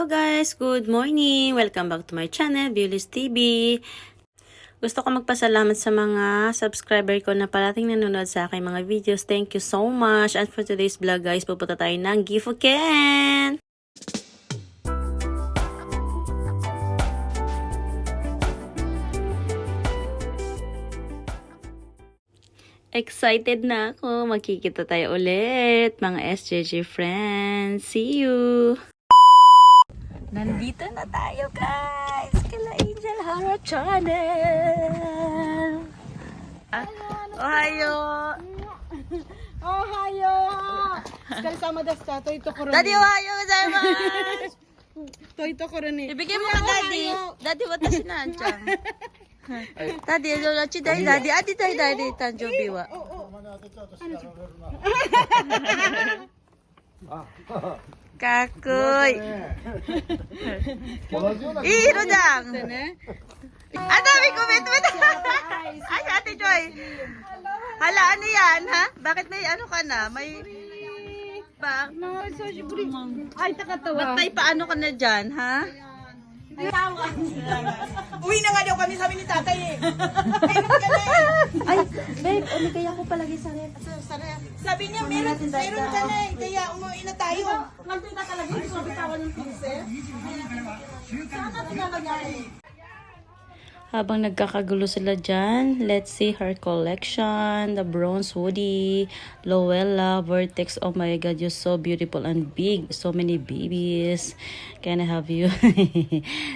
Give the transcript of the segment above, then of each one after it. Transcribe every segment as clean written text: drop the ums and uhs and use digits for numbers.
Hello guys! Good morning! Welcome back to my channel, Viewless TV. Gusto ko magpasalamat sa mga subscriber ko na parating nanonood sa aking mga videos. Thank you so much! And for today's vlog guys, pupunta tayo ng Gifuken! Excited na ako! Magkikita tayo ulit, mga SJJ friends! See you! Nandito na tayo guys! Kala Angel Hara Channel! Ohayo! Ohayo! Kalsama dasta, to ito ko rin. Daddy, ohayo gozaimasu! To ito ko rin. Ibigay mo ka daddy! Daddy, watashi nanchan. Daddy, yorachi dai daddy. Adi dai daddy, tanjobi wa. Kakoy! Hiro dang! Ang dami commitment! Ay, Ate Joy! Hala, ano yan, ha? Bakit may ano ka na? May... Ay, takatawa. Ba't may paano ka na dyan, ha? Uwi na nga daw kami, sabi ni tatay eh. Ay, babe, umigay ako palagi sa red. Sabi niya, meron ka na eh. Kaya umuwi na tayo. Nandun ka talaga, hindi ko bitawan ng pinsel. Sana pinangyari. Habang nagkakagulo sila dyan, let's see her collection. The Bronze Woody, Lowella, Vortex. Oh my God, you're so beautiful and big. So many babies. Can I have you?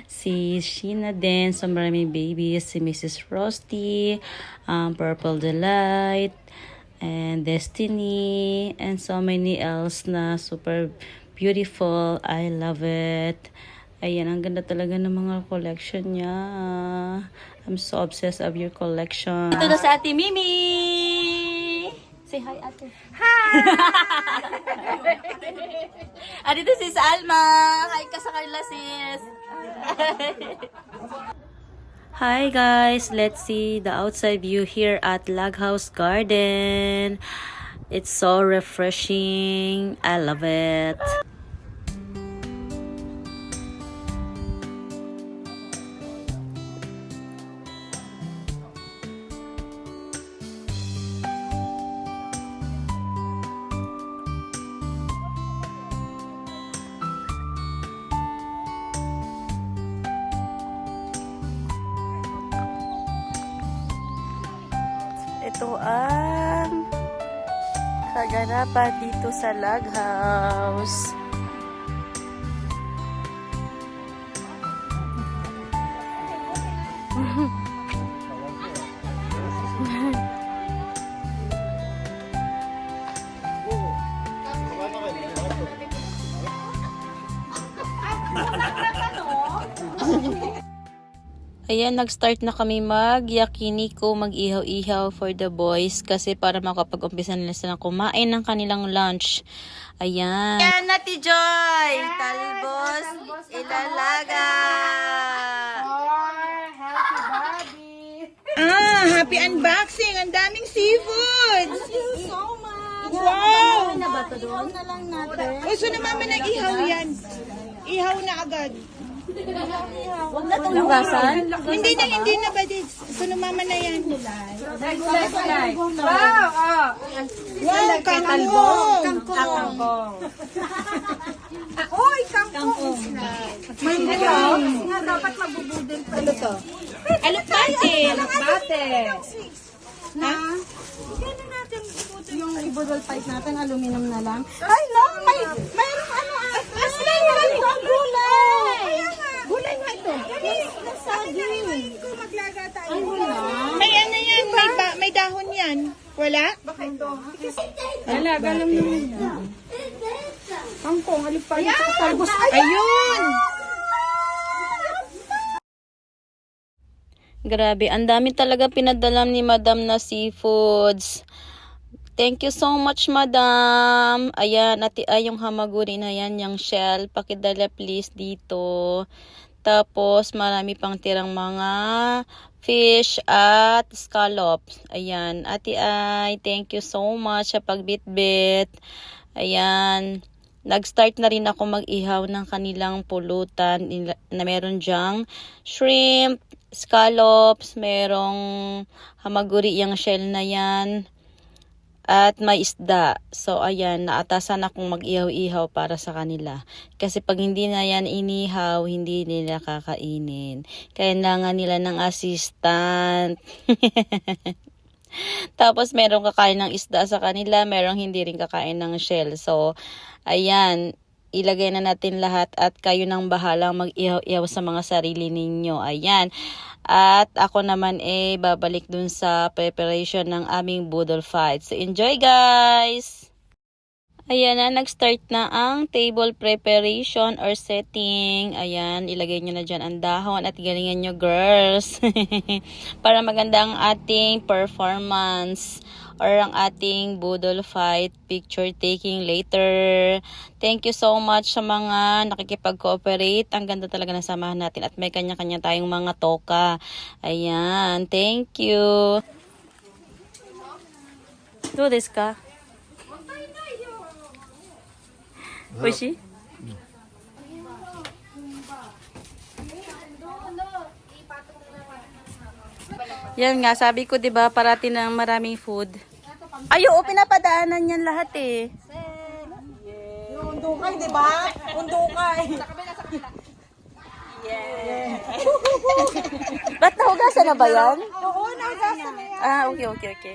Si Sheena din, so maraming babies. Si Mrs. Frosty, Purple Delight, and Destiny, and so many else na super beautiful. I love it. Ayan, ang ganda talaga ng mga collection niya. I'm so obsessed of your collection. Ito na si Ate Mimi! Say hi, Ate. Hi! Dito si Alma. Hi ka sa kanila, sis. Hi guys, let's see the outside view here at Log House Garden. It's so refreshing. I love it. Ito ang kaganapan dito sa Log House. Ayan, nag-start na kami mag-yakiniko, mag-ihaw-ihaw for the boys kasi para makapag-umpisa nila silang kumain ng kanilang lunch. Ayan. Ayan, Nati Joy! Talbos, ilalaga! Happy body! Happy unboxing! Ang daming seafood! Thank you so much! Wow! Ano ba ito doon? Na lang natin. So na mama nag-ihaw yan. Ihaw na agad. Huwag na itong hugasan? Hindi na ba din? So na mama na yan. Wow, kangkong! Kangkong! Oy, kangkong! May ihaw. Nga dapat magbubudin pa. Ano to? Alupate! Alupate! Ha? Gano'n natin yung ibudol pipe natin, aluminum na lang. Ay, no! Mayroong ano ah! Aslay! Mayroong gulay! Gulay nga ito. Nasagi. Kung maglaga tayo. May ano yan, may dahon yan. Wala? Baka ito. Alaga lang naman yan. Kangkong, alipay. Talbos. Ayun! Grabe, ang dami talaga pinadalam ni Madam na seafoods. Thank you so much, Madam. Ayan, yung hamaguri na yan, yung shell. Pakidala please dito. Tapos, marami pang tirang mga fish at scallops. Ayan, Ate Ay, thank you so much sa pagbitbit. Ayan. Nag-start na rin ako mag-ihaw ng kanilang pulutan na meron dyang shrimp, scallops, merong hamaguri yung shell na yan, at may isda. So, ayan, naatasan akong mag-ihaw-ihaw para sa kanila. Kasi pag hindi na yan inihaw, hindi nila kakainin. Kailangan nila ng assistant. Tapos, merong kakain ng isda sa kanila, merong hindi rin kakain ng shell. So, ayan, ilagay na natin lahat at kayo nang bahalang mag-ihaw-ihaw sa mga sarili ninyo. Ayan. At ako naman babalik dun sa preparation ng aming budol fight. So, enjoy guys! Ayan na, nag-start na ang table preparation or setting. Ayan, ilagay nyo na dyan ang dahon at galingan nyo girls. Para maganda ang ating performance or ang ating budol fight picture taking later. Thank you so much sa mga nakikipag-cooperate. Ang ganda talaga ng samahan natin at may kanya-kanya tayong mga toka. Ayan, thank you. Do this ka? Oishi? Yan nga, sabi ko 'di ba, parati ng maraming food. Ay, oo, pinapadaanan yan lahat eh. Yung undukay, di ba? Undukay. Ba't nahugasan na ba yan? Oo, naugasan na yan. Ah, okay.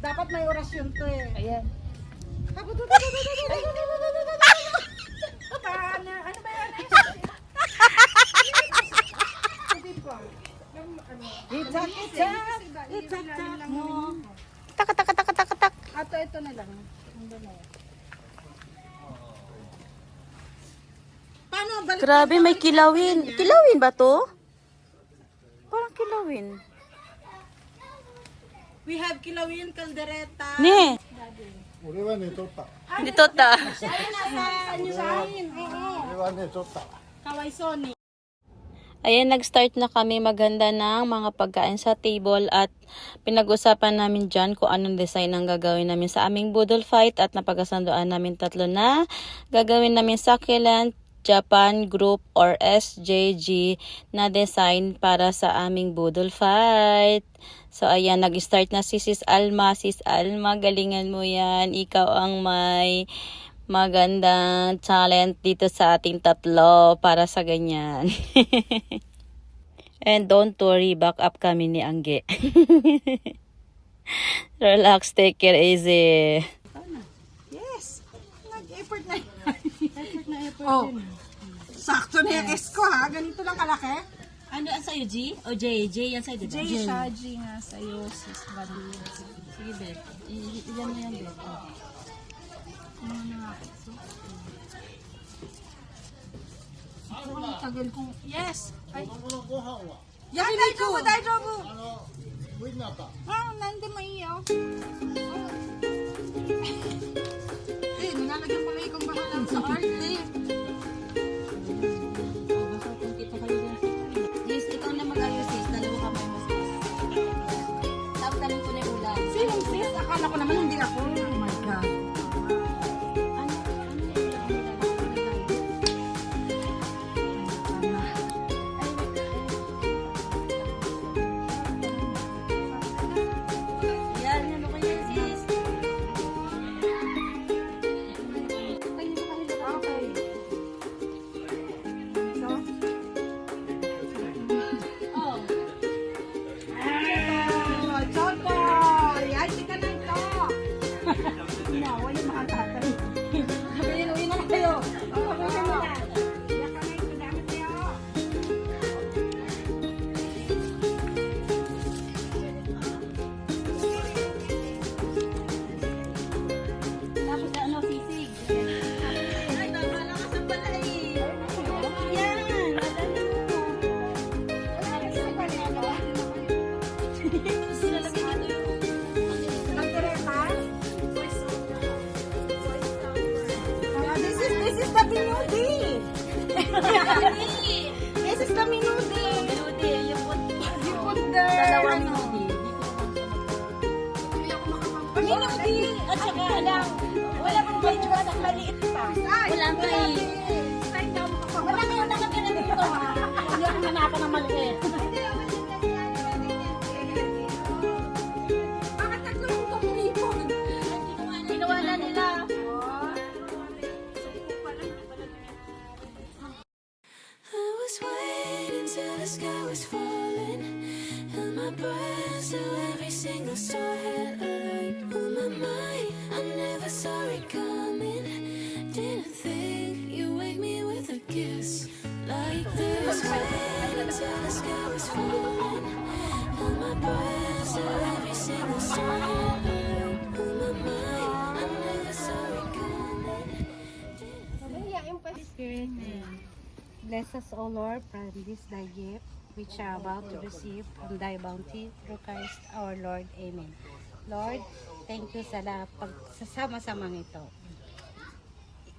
Dapat may orasyon to eh. Ayan. Ano ba yan? Itak mo. Tak. Ato, ito na lang. Ando na yan. Paano? Balik Grabe, may kilawin. Kilawin ba to? Parang kilawin. We have kilawin, kaldereta. Ne, 俺はね取った dito ta. Ay, nasa anyo sa akin. Oo. 俺はね取った Kaway Sony. Ayan, nag-start na kami maghanda ng mga pagkain sa table at pinag-usapan namin dyan kung anong design ang gagawin namin sa aming budol fight at napagkasunduan namin tatlo na gagawin namin succulent Japan group or SJG na design para sa aming budol fight. So, ayan, nag-start na si Sis Alma. Sis Alma, galingan mo yan. Ikaw ang may magandang talent dito sa ating tatlo para sa ganyan. And don't worry, back up kami ni Angge. Relax, take it easy. Yes. Nag-effort na. Oh. Sakto na yung S ko ha. Ganito lang kalaki. Ano ang sa'yo, G? O J? J yan sa'yo, J siya, G nga sa'yo, sis Buddy. Sige, Bet. Ilan mo yan, Bet. Ano na nga. Ang tagal kong... Yes! Ay. 子供のご飯は Yan, daijoubu, daijoubu! ウインナーか Ah, nandun mo iyo. Eh, nilalagyan pala ikong bahalang sa art eh. Yes, ikaw na mag-ayos, sis. Dalawa kamay mo, sis. Tapos tanin ko na yung ulam. Sinong sis? Akala ko naman hindi ako. Oh my God. Yan, ano kaya, sis? Okay. So, Oh. Choco! Yan, tika na ito! Nawa yung mga tatay. Sabihin, uwi na kayo. Uwi na na. Yan ka na ito, damit niyo. Tapos ano, sisig. Ay, tama lang ka sa pala eh. Yan, alam mo. Silalagyan nyo yung... Nagtereta? This is the minudi. This is the minudi. Melody, you put... You put the... Dalawang ano. melody. Pag Inudi at saka lang. Wala pang medyo anak maliit pa. Wala pa eh. Wala ngayon nakatira dito ha. Hindi ako hanapan ng maliit. Bakit tatlong tumulipon? Ginawa na nila. I was waiting till the sky was falling. Held my breath till every single star had a light on my mind. I never saw it coming. Didn't think you wake me with a kiss like this. Waiting till the sky was falling. Held my breath till every single star had a light on my mind. I never saw it coming. Spirit, bless us, O Lord, from this thy gift, which are about to receive from thy bounty through Christ our Lord. Amen. Lord, thank you sa pagsasama-samang ito.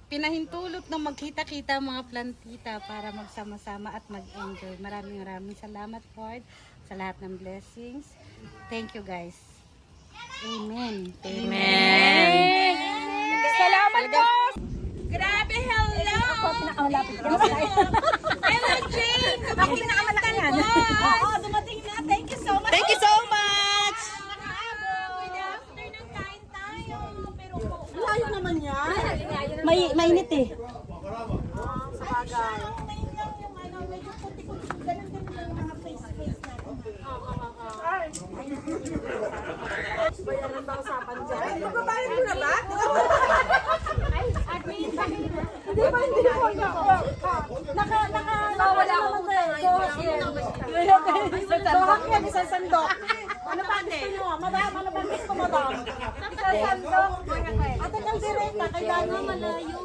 Pinahintulot na magkita-kita mga plantita para magsama-sama at mag-enjoy. Maraming salamat, Lord, sa lahat ng blessings. Thank you, guys. Amen. Amen. Salamat po! Grabe, hello! Ako, pinakamalapit ka. Hello, Jane! Ako, pinakamalaki yan. Oo, dumating na. Thank you so much. Thank you so much! Good afternoon, kain tayo. Pero layo naman yan. Mainit eh. Sa bagay. Ngayon lang yung ano, medyo puti-puti. Ganun din lang yung mga face-face natin. Bayaran ba usapan dyan? Magbabayad mo na ba? Admin, hindi ba hindi ko niya? Wala akong Sohak yan, isang sandok. Ano pa gusto nyo? Madam, ano pa gusto mo, madam? Isang sandok. Ate Caldereta, kay Dani.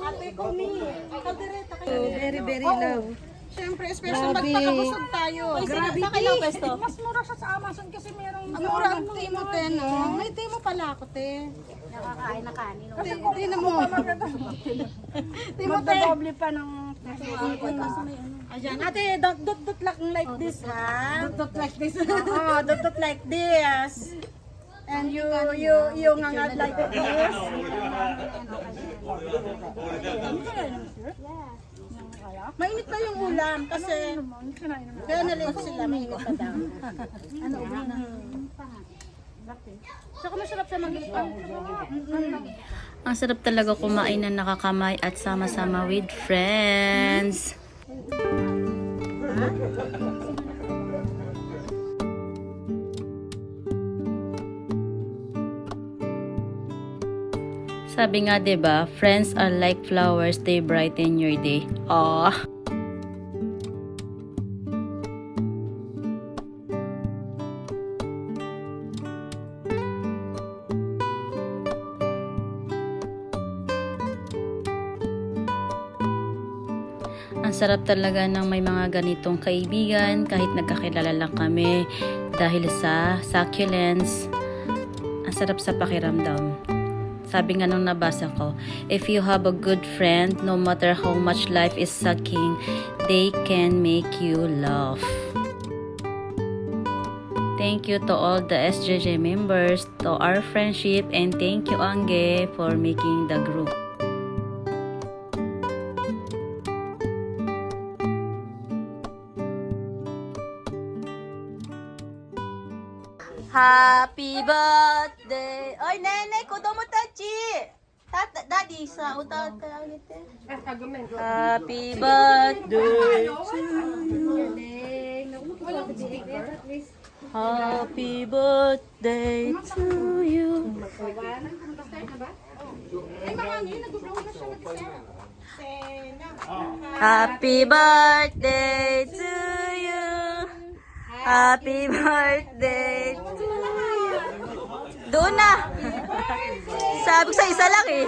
Ate Kumi. Caldereta, kay Dani. Very low. Siyempre, special magpakabusog tayo. Grabe, kayo pesto? Mas mura siya sa Amazon kasi merong... Ang mura ang timo, te, no? May timo pala ako, te. Nakakain na kanin. Tino mo. Timo, te. Magdodoble pa ng... Ayan, ate, dot like this, ha? Dot like this. Oo, dot like this. And you ngangat like this. Mainit pa yung ulam kasi kaya nalito sila, mainit pa daw. Ano ulam na? Saka masarap siya mag-ipa. Ang sarap talaga kumain na nakakamay at sama-sama with friends. Sabi nga 'di ba, friends are like flowers, they brighten your day. Aww. Ang sarap talaga ng may mga ganitong kaibigan kahit nagkakilala lang kami dahil sa succulents. Ang sarap sa pakiramdam. Sabi nga nung nabasa ko, if you have a good friend, no matter how much life is sucking, they can make you laugh. Thank you to all the SJJ members, to our friendship, and thank you Angge for making the group. Happy birthday! Oy, nene, kudo mo tachi! Daddy, sa utat ka ulit eh. Happy birthday to you. Happy birthday to you. Happy birthday to you. Happy birthday. Doon na. Sabi ko sa isa lang eh.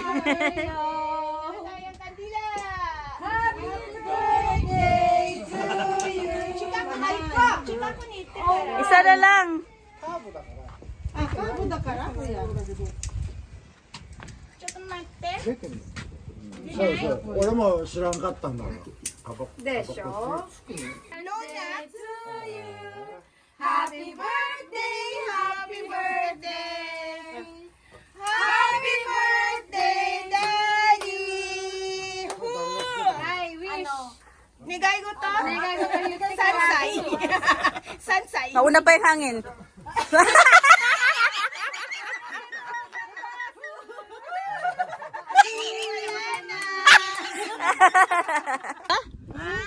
Isa na lang. 出てるそうそう俺も知らんかったんだもんでしょ Happy birthday, happy birthday, Nigay ko to. Sansay. Sansay. Nauna pa yung hangin.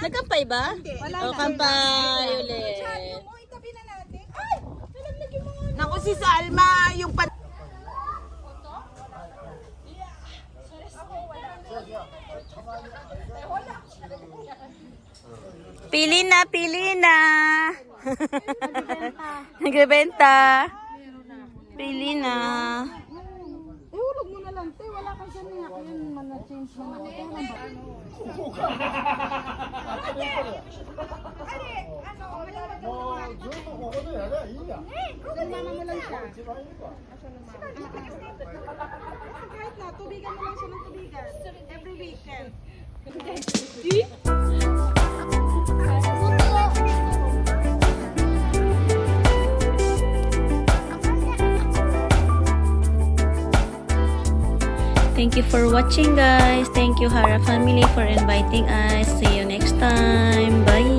Nagkampay ba? Wala O, kampay ulit. Itabi na natin. Ay! Nalaglag yung mga... Naku, si Salma, yung pan... Pili na, pili na. Nagbebenta. Pili na. Hulog mo na lang, te. Wala kang saniyak. Yun, man-change mo na. Kahit na, tubigan mo lang siya ng tubigan. Every weekend. Thank you for watching, guys. Thank you, Hara family, for inviting us. See you next time. Bye.